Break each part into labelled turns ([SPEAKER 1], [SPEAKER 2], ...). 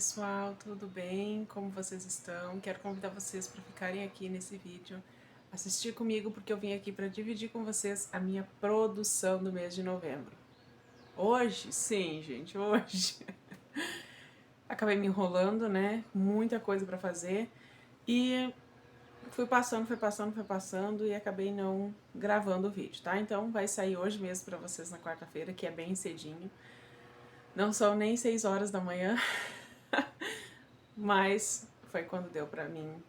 [SPEAKER 1] pessoal, tudo bem? Como vocês estão? Quero convidar vocês para ficarem aqui nesse vídeo, assistir comigo porque eu vim aqui para dividir com vocês a minha produção do mês de novembro. Hoje, sim, gente, hoje. Acabei me enrolando, né? Muita coisa para fazer e fui passando e acabei não gravando o vídeo, tá? Então vai sair hoje mesmo para vocês na quarta-feira, que é bem cedinho. Não são nem 6 horas da manhã. Mas foi quando deu pra mim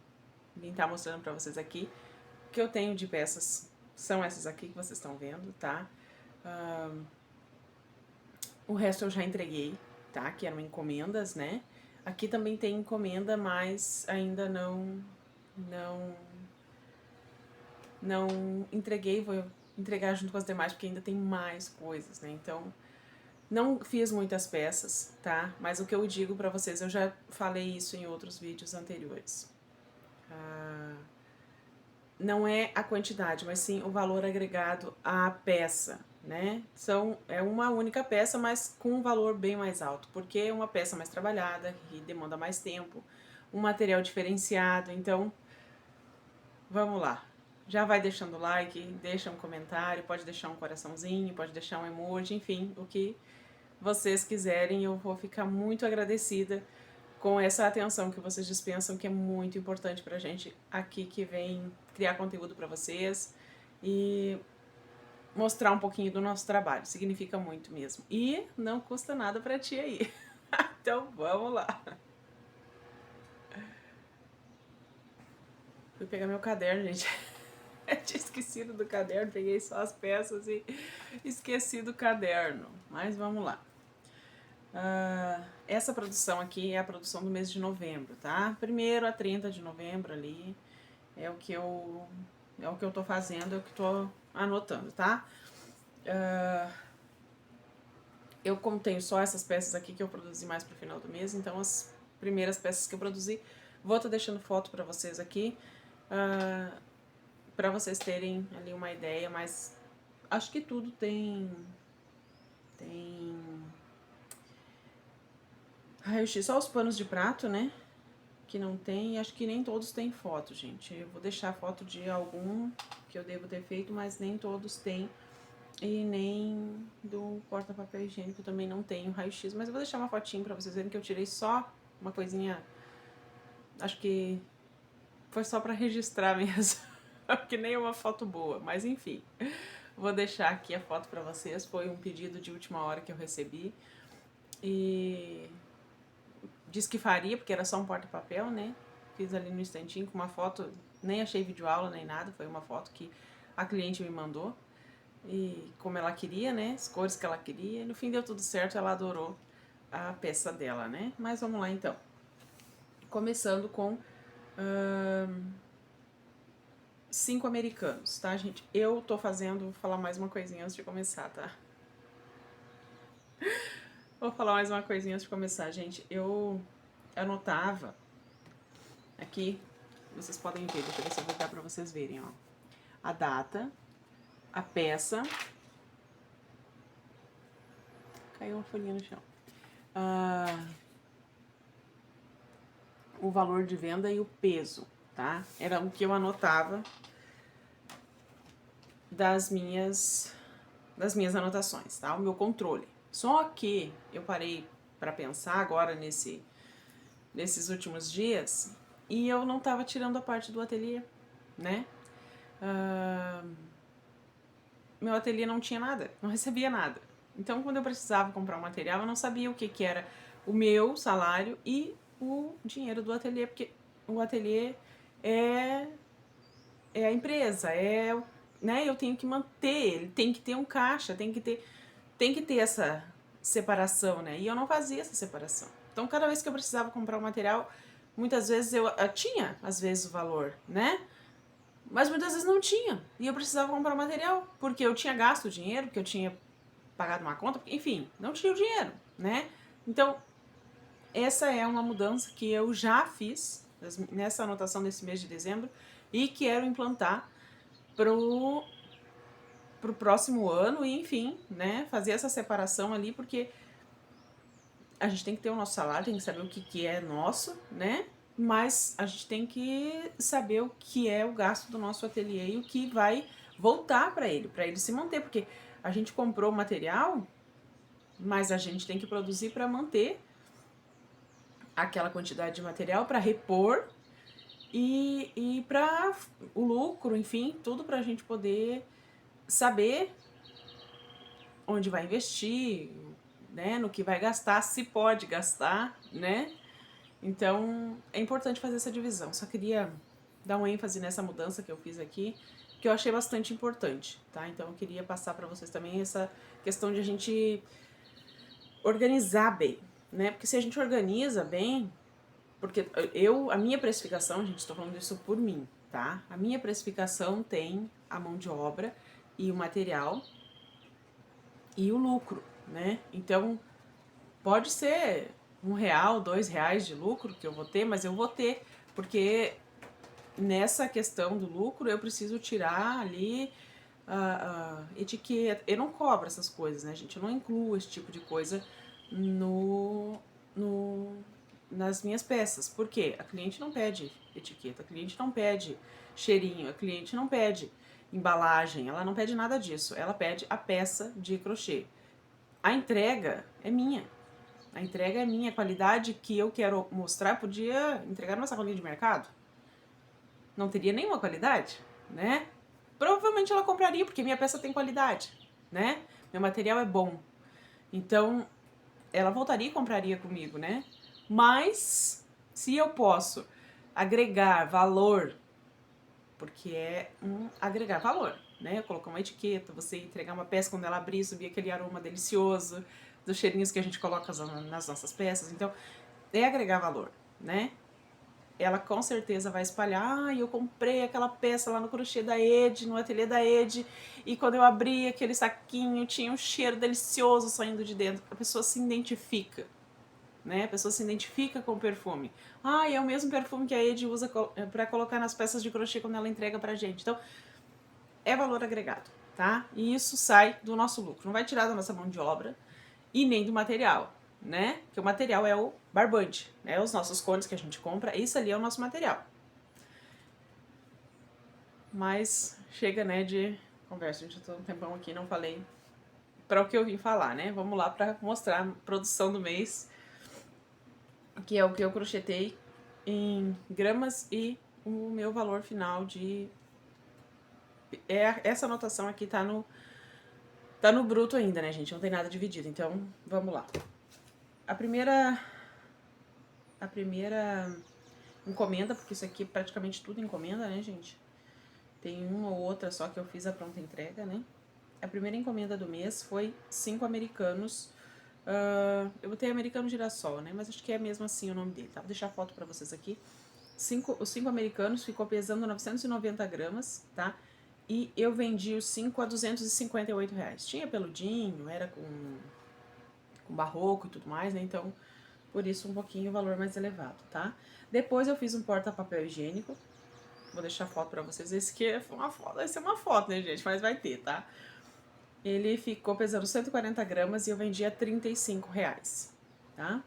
[SPEAKER 1] vir estar mostrando pra vocês aqui. O que eu tenho de peças são essas aqui que vocês estão vendo, tá? O resto eu já entreguei, tá? Que eram encomendas, né? Aqui também tem encomenda, mas ainda não entreguei, vou entregar junto com as demais porque ainda tem mais coisas, né? Então, não fiz muitas peças, tá? Mas o que eu digo pra vocês, eu já falei isso em outros vídeos anteriores. Não é a quantidade, mas sim o valor agregado à peça, né? É uma única peça, mas com um valor bem mais alto, porque é uma peça mais trabalhada, que demanda mais tempo, um material diferenciado. Então, vamos lá. Já vai deixando o like, deixa um comentário, pode deixar um coraçãozinho, pode deixar um emoji, enfim, o que vocês quiserem, eu vou ficar muito agradecida com essa atenção que vocês dispensam, que é muito importante pra gente aqui que vem criar conteúdo para vocês e mostrar um pouquinho do nosso trabalho. Significa muito mesmo. E não custa nada pra ti aí. Então vamos lá. Fui pegar meu caderno, gente. Eu tinha esquecido do caderno, peguei só as peças e esqueci do caderno. Mas vamos lá. Essa produção aqui é a produção do mês de novembro, tá? 1º a 30 de novembro ali é o que eu tô fazendo, é o que tô anotando, tá? Eu como tenho só essas peças aqui que eu produzi mais pro final do mês, então as primeiras peças que eu produzi, vou estar deixando foto pra vocês aqui, pra vocês terem ali uma ideia, mas acho que tudo tem raio-x, só os panos de prato, né? Que não tem, acho que nem todos têm foto, gente. Eu vou deixar foto de algum que eu devo ter feito, mas nem todos têm. E nem do porta-papel higiênico também não tenho raio-x, mas eu vou deixar uma fotinho pra vocês verem que eu tirei só uma coisinha, acho que foi só pra registrar mesmo, que nem uma foto boa, mas enfim. Vou deixar aqui a foto pra vocês, foi um pedido de última hora que eu recebi e disse que faria, porque era só um porta-papel, né? Fiz ali no instantinho com uma foto, nem achei videoaula nem nada, foi uma foto que a cliente me mandou. E como ela queria, né? As cores que ela queria. E no fim deu tudo certo, ela adorou a peça dela, né? Mas vamos lá então. Começando com 5 americanos, tá, gente? Eu tô fazendo, vou falar mais uma coisinha antes de começar, tá? Vou falar mais uma coisinha antes de começar, gente. Eu anotava aqui, vocês podem ver, deixa eu ver se eu vou dar pra vocês verem, ó. A data, a peça. Caiu uma folhinha no chão. O valor de venda e o peso, tá? Era o que eu anotava das minhas anotações, tá? O meu controle. Só que eu parei para pensar agora nesses últimos dias e eu não tava tirando a parte do ateliê, né? Meu ateliê não tinha nada, não recebia nada. Então, quando eu precisava comprar um material, eu não sabia o que, que era o meu salário e o dinheiro do ateliê, porque o ateliê é, é a empresa, né? Eu tenho que manter ele, tem que ter um caixa, tem que ter essa separação, né? E eu não fazia essa separação. Então, cada vez que eu precisava comprar um material, muitas vezes eu tinha, às vezes, o valor, né? Mas muitas vezes não tinha. E eu precisava comprar material, porque eu tinha gasto o dinheiro, porque eu tinha pagado uma conta, enfim, não tinha o dinheiro, né? Então, essa é uma mudança que eu já fiz nessa anotação desse mês de dezembro e quero implantar pro próximo ano e, enfim, né, fazer essa separação ali, porque a gente tem que ter o nosso salário, tem que saber o que é nosso, né? Mas a gente tem que saber o que é o gasto do nosso ateliê e o que vai voltar para ele se manter, porque a gente comprou o material, mas a gente tem que produzir para manter aquela quantidade de material, para repor e para o lucro, enfim, tudo para a gente poder saber onde vai investir, né, no que vai gastar, se pode gastar, né? Então, é importante fazer essa divisão. Só queria dar um ênfase nessa mudança que eu fiz aqui, que eu achei bastante importante, tá? Então, eu queria passar para vocês também essa questão de a gente organizar bem, né? Porque se a gente organiza bem, porque a minha precificação, gente, estou falando isso por mim, tá? A minha precificação tem a mão de obra e o material e o lucro, né? Então, pode ser R$ 1, R$ 2 de lucro que eu vou ter, mas eu vou ter, porque nessa questão do lucro eu preciso tirar ali a etiqueta. Eu não cobro essas coisas, né, gente? Eu não incluo esse tipo de coisa no, no, nas minhas peças. Por quê? A cliente não pede etiqueta, a cliente não pede cheirinho, a cliente não pede embalagem, ela não pede nada disso. Ela pede a peça de crochê. A entrega é minha. A entrega é minha, a qualidade que eu quero mostrar, podia entregar numa sacolinha de mercado. Não teria nenhuma qualidade, né? Provavelmente ela compraria, porque minha peça tem qualidade, né? Meu material é bom. Então, ela voltaria e compraria comigo, né? Mas, se eu posso agregar valor, porque é um agregar valor, né? Colocar uma etiqueta, você entregar uma peça, quando ela abrir, subir aquele aroma delicioso dos cheirinhos que a gente coloca nas nossas peças. Então, é agregar valor, né? Ela com certeza vai espalhar. Eu comprei aquela peça lá no crochê da Ed, no ateliê da Ed, e quando eu abri aquele saquinho, tinha um cheiro delicioso saindo de dentro. A pessoa se identifica, né? A pessoa se identifica com o perfume. É o mesmo perfume que a Ed usa para colocar nas peças de crochê quando ela entrega pra gente. Então, é valor agregado, tá? E isso sai do nosso lucro. Não vai tirar da nossa mão de obra e nem do material, né? Que o material é o barbante, né? Os nossos cones que a gente compra, isso ali é o nosso material. Mas chega, né, de conversa. Gente, eu tô um tempão aqui, não falei para o que eu vim falar, né? Vamos lá para mostrar a produção do mês, que é o que eu crochetei em gramas e o meu valor final de... essa anotação aqui tá no bruto ainda, né, gente? Não tem nada dividido, então vamos lá. A primeira encomenda, porque isso aqui é praticamente tudo encomenda, né, gente? Tem uma ou outra só que eu fiz a pronta entrega, né? A primeira encomenda do mês foi 5 americanos. Eu botei americano girassol, né? Mas acho que é mesmo assim o nome dele, tá? Vou deixar a foto pra vocês aqui. Os 5 americanos ficou pesando 990 gramas, tá? E eu vendi os 5 a R$ 258. Tinha peludinho, era com barroco e tudo mais, né? Então, por isso um pouquinho o valor mais elevado, tá? Depois eu fiz um porta-papel higiênico. Vou deixar a foto pra vocês. Esse aqui é uma foto, vai ser uma foto, né, gente? Mas vai ter, tá? Ele ficou pesando 140 gramas e eu vendi a R$ 35, tá?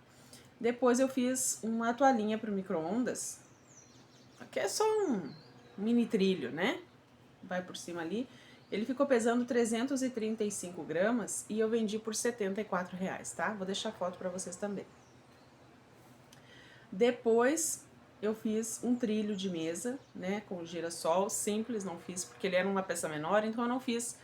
[SPEAKER 1] Depois eu fiz uma toalhinha pro micro-ondas, que é só um mini trilho, né? Vai por cima ali. Ele ficou pesando 335 gramas e eu vendi por R$ 74, tá? Vou deixar a foto pra vocês também. Depois eu fiz um trilho de mesa, né, com girassol, simples, não fiz porque ele era uma peça menor, então eu não fiz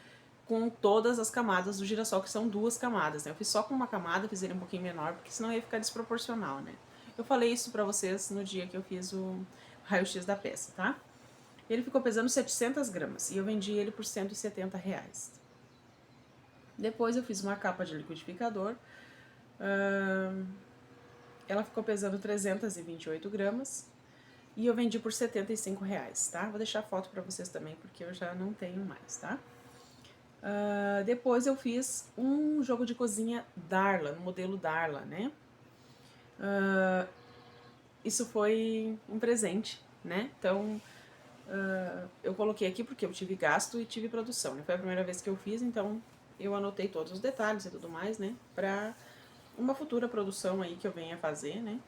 [SPEAKER 1] com todas as camadas do girassol, que são 2 camadas, né? Eu fiz só com uma camada, fiz ele um pouquinho menor, porque senão ia ficar desproporcional, né? Eu falei isso pra vocês no dia que eu fiz o raio-x da peça, tá? Ele ficou pesando 700 gramas e eu vendi ele por R$ 170. Depois eu fiz uma capa de liquidificador, ela ficou pesando 328 gramas e eu vendi por R$ 75, tá? Vou deixar a foto pra vocês também, porque eu já não tenho mais, tá? Depois eu fiz um jogo de cozinha Darla, no modelo Darla, né? Isso foi um presente, né? Então, eu coloquei aqui porque eu tive gasto e tive produção, né? Foi a primeira vez que eu fiz, então eu anotei todos os detalhes e tudo mais, né? Pra uma futura produção aí que eu venha fazer, né?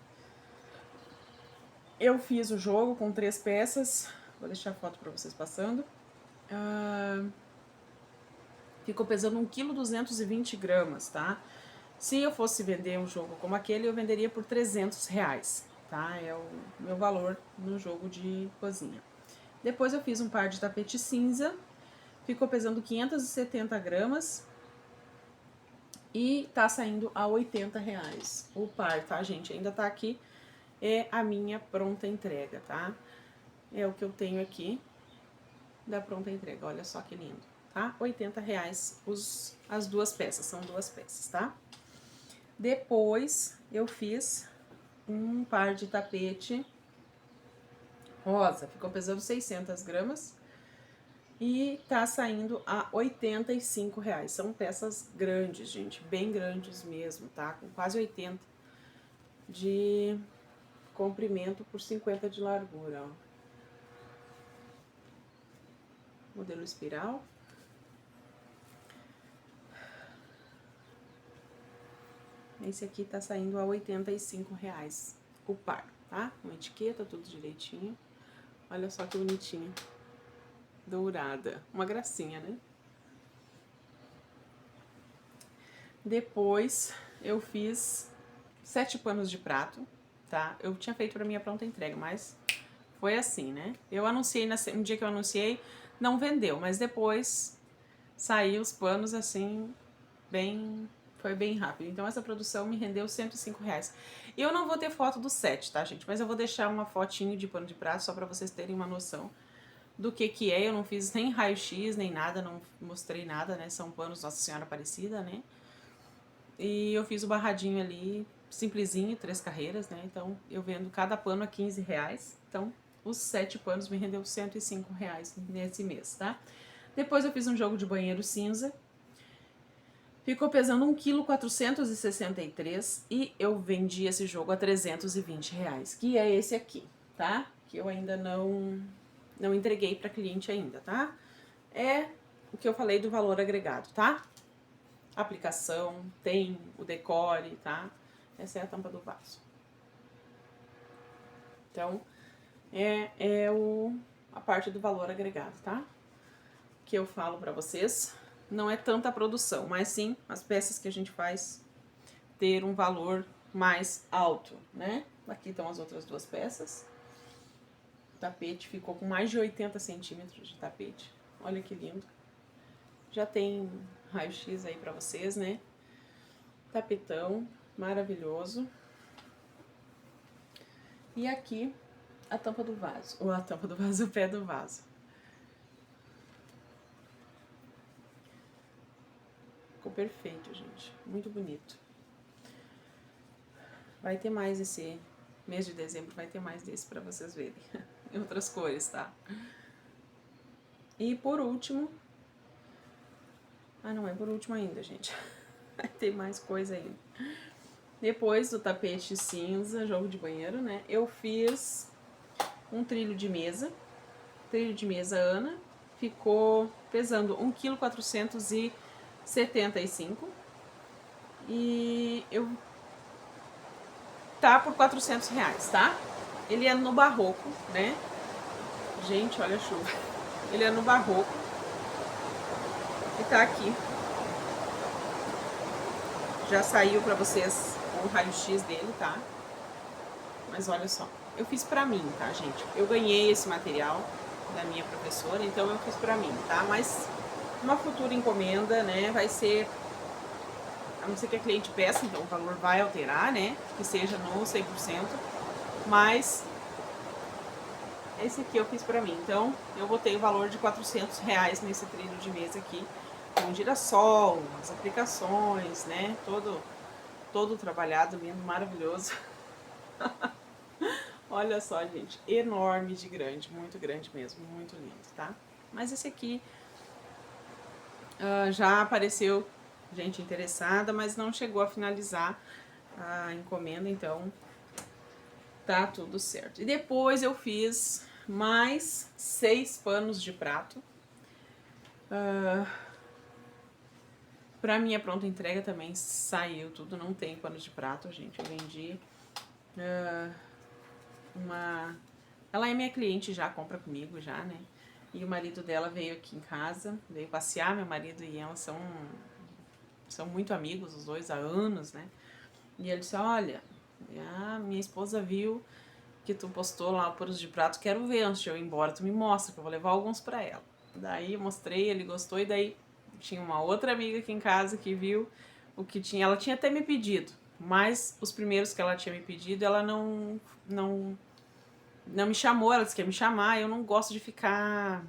[SPEAKER 1] Eu fiz o jogo com 3 peças, vou deixar a foto para vocês passando. Ficou pesando 1,220 kg, tá? Se eu fosse vender um jogo como aquele, eu venderia por R$300, tá? É o meu valor no jogo de cozinha. Depois eu fiz um par de tapete cinza, ficou pesando 570 gramas e tá saindo a R$80 o par, tá, gente? Ainda tá aqui, é a minha pronta entrega, tá? É o que eu tenho aqui da pronta entrega, olha só que lindo, tá? R$80 as 2 peças, são 2 peças, tá? Depois eu fiz um par de tapete rosa, ficou pesando 600 gramas e tá saindo a R$85. São peças grandes, gente, bem grandes mesmo, tá? Com quase 80 de comprimento por 50 de largura, ó. Modelo espiral. Esse aqui tá saindo a R$85 o par, tá? Com etiqueta, tudo direitinho. Olha só que bonitinho. Dourada. Uma gracinha, né? Depois eu fiz 7 panos de prato, tá? Eu tinha feito pra minha pronta entrega, mas foi assim, né? Eu anunciei, no dia que eu anunciei, não vendeu, mas depois saiu os panos assim, foi bem rápido. Então essa produção me rendeu R$105. E eu não vou ter foto do set, tá, gente? Mas eu vou deixar uma fotinho de pano de prato só pra vocês terem uma noção do que é. Eu não fiz nem raio-x, nem nada, não mostrei nada, né? São panos Nossa Senhora Aparecida, né? E eu fiz o barradinho ali, simplesinho, 3 carreiras, né? Então eu vendo cada pano a R$15. Então os 7 panos me rendeu R$105 nesse mês, tá? Depois eu fiz um jogo de banheiro cinza. Ficou pesando 1,463 kg e eu vendi esse jogo a R$320, que é esse aqui, tá? Que eu ainda não entreguei para cliente ainda, tá? É o que eu falei do valor agregado, tá? Aplicação, tem o decore, tá? Essa é a tampa do vaso. Então, a parte do valor agregado, tá? Que eu falo para vocês. Não é tanta a produção, mas sim as peças que a gente faz ter um valor mais alto, né? Aqui estão as outras 2 peças. O tapete ficou com mais de 80 centímetros de tapete. Olha que lindo. Já tem raio-x aí pra vocês, né? Tapetão maravilhoso. E aqui a tampa do vaso. Ou a tampa do vaso, o pé do vaso. Ficou perfeito, gente. Muito bonito. Vai ter mais esse mês de dezembro, vai ter mais desse pra vocês verem. Em outras cores, tá? E por último... Ah, não é por último ainda, gente. Vai ter mais coisa ainda. Depois do tapete cinza, jogo de banheiro, né? Eu fiz um trilho de mesa. Trilho de mesa Ana. Ficou pesando 1,475 kg. E eu... tá por R$400, tá? Ele é no barroco, né? Gente, olha a chuva. Ele é no barroco. E tá aqui. Já saiu pra vocês o raio-x dele, tá? Mas olha só. Eu fiz pra mim, tá, gente? Eu ganhei esse material da minha professora, então eu fiz pra mim, tá? Mas uma futura encomenda, né, vai ser... A não ser que a cliente peça, então o valor vai alterar, né? Que seja no 100%. Mas esse aqui eu fiz pra mim. Então eu botei o valor de R$400 nesse trilho de mesa aqui. Com girassol, as aplicações, né? Todo trabalhado, lindo, maravilhoso. Olha só, gente, enorme de grande, muito grande mesmo, muito lindo, tá? Mas esse aqui já apareceu gente interessada, mas não chegou a finalizar a encomenda, então tá tudo certo. E depois eu fiz mais 6 panos de prato. Pra minha pronta entrega também saiu tudo, não tem pano de prato, gente. Eu vendi uma... Ela é minha cliente já, compra comigo já, né? E o marido dela veio aqui em casa, veio passear, meu marido e ela são muito amigos, os dois, há anos, né? E ele disse, olha, a minha esposa viu que tu postou lá panos de prato, quero ver antes de eu ir embora, tu me mostra, que eu vou levar alguns pra ela. Daí eu mostrei, ele gostou, e daí tinha uma outra amiga aqui em casa que viu o que tinha, ela tinha até me pedido, mas os primeiros que ela tinha me pedido, ela não me chamou, ela disse que ia me chamar, eu não gosto de ficar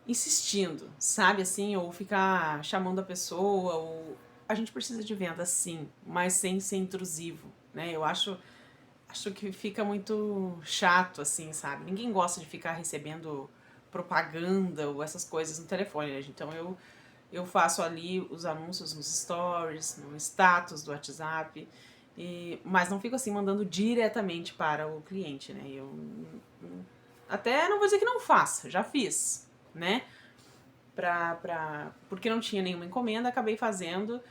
[SPEAKER 1] insistindo, sabe, assim, ou ficar chamando a pessoa, ou... A gente precisa de venda, sim, mas sem ser intrusivo, né, eu acho que fica muito chato, assim, sabe, ninguém gosta de ficar recebendo propaganda ou essas coisas no telefone, né? Então eu faço ali os anúncios nos stories, no status do WhatsApp, mas não fico assim mandando diretamente para o cliente, né? Eu até não vou dizer que não faça, já fiz, né? Porque não tinha nenhuma encomenda, acabei fazendo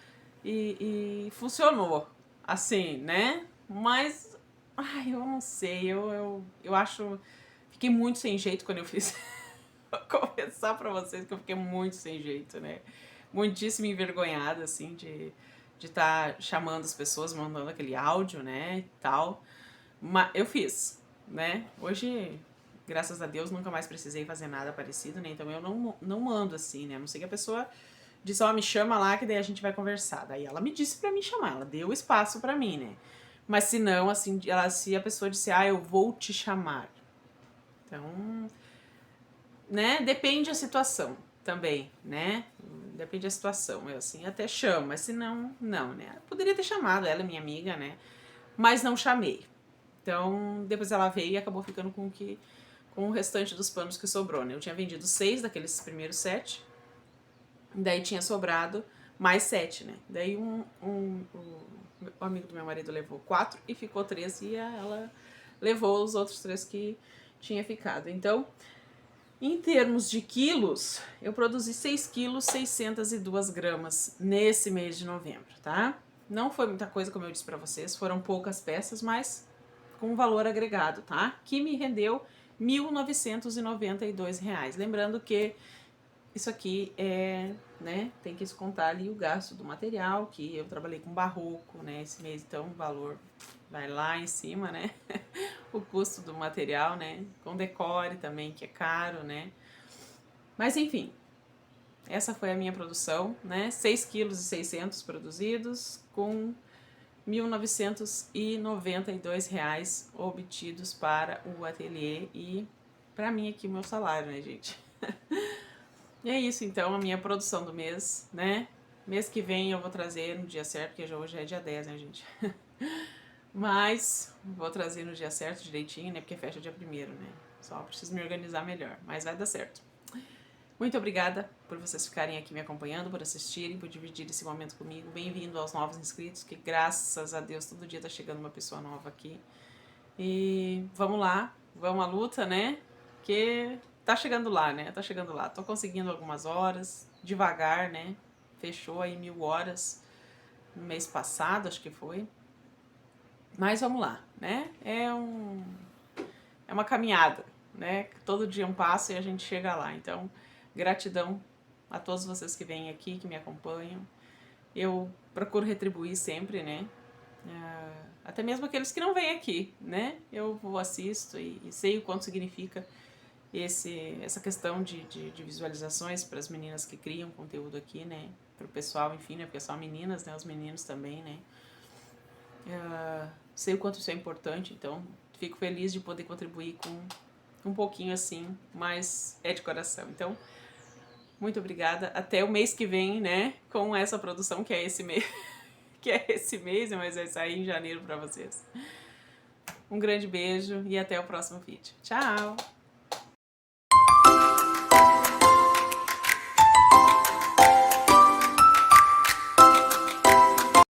[SPEAKER 1] e funcionou, assim, né? Mas, ai, eu não sei, eu acho... Fiquei muito sem jeito quando eu fiz. Vou confessar pra vocês que eu fiquei muito sem jeito, né? Muitíssimo envergonhada, assim, de estar chamando as pessoas, mandando aquele áudio, né, e tal. Mas eu fiz, né? Hoje, graças a Deus, nunca mais precisei fazer nada parecido, né? Então eu não mando assim, né? A não ser que a pessoa disse, ó, me chama lá que daí a gente vai conversar. Daí ela me disse pra me chamar, ela deu espaço pra mim, né? Mas se não, assim, se a pessoa disse, ah, eu vou te chamar. Então, né? Depende da situação também, né? Depende da situação. Eu, assim, até chamo, mas se não, não, né? Eu poderia ter chamado, ela é minha amiga, né? Mas não chamei. Então, depois ela veio e acabou ficando com o restante dos panos que sobrou, né? Eu tinha vendido 6 daqueles primeiros 7, daí tinha sobrado mais 7, né? Daí o amigo do meu marido levou 4 e ficou 3 e ela levou os outros 3 que tinha ficado. Então, em termos de quilos, eu produzi 6 quilos 602 gramas nesse mês de novembro, tá? Não foi muita coisa, como eu disse pra vocês, foram poucas peças, mas com valor agregado, tá? Que me rendeu R$ 1.992. Lembrando que isso aqui é, né, tem que descontar ali o gasto do material, que eu trabalhei com barroco, né, esse mês, então o valor vai lá em cima, né, o custo do material, né, com decore também, que é caro, né, mas enfim, essa foi a minha produção, né, 6,6 kg produzidos, com R$ 1.992 obtidos para o ateliê e para mim aqui o meu salário, né, gente? E é isso, então, a minha produção do mês, né? Mês que vem eu vou trazer no dia certo, porque hoje é dia 10, né, gente? Mas vou trazer no dia certo direitinho, né? Porque fecha dia 1º, né? Só preciso me organizar melhor, mas vai dar certo. Muito obrigada por vocês ficarem aqui me acompanhando, por assistirem, por dividir esse momento comigo. Bem-vindo aos novos inscritos, que graças a Deus todo dia tá chegando uma pessoa nova aqui. E vamos lá, vamos à luta, né? Que tá chegando lá, né? Tá chegando lá. Tô conseguindo algumas horas, devagar, né? Fechou aí 1.000 horas no mês passado, acho que foi. Mas vamos lá, né? É uma caminhada, né? Todo dia um passo e a gente chega lá. Então, gratidão a todos vocês que vêm aqui, que me acompanham. Eu procuro retribuir sempre, né? Até mesmo aqueles que não vêm aqui, né? Eu assisto e sei o quanto significa essa questão de visualizações para as meninas que criam conteúdo aqui, né? Para o pessoal, enfim, né? Porque são meninas, né? Os meninos também, né? Sei o quanto isso é importante, então fico feliz de poder contribuir com um pouquinho assim, mas é de coração. Então, muito obrigada. Até o mês que vem, né? Com essa produção que é esse mês, mas vai sair em janeiro para vocês. Um grande beijo e até o próximo vídeo. Tchau!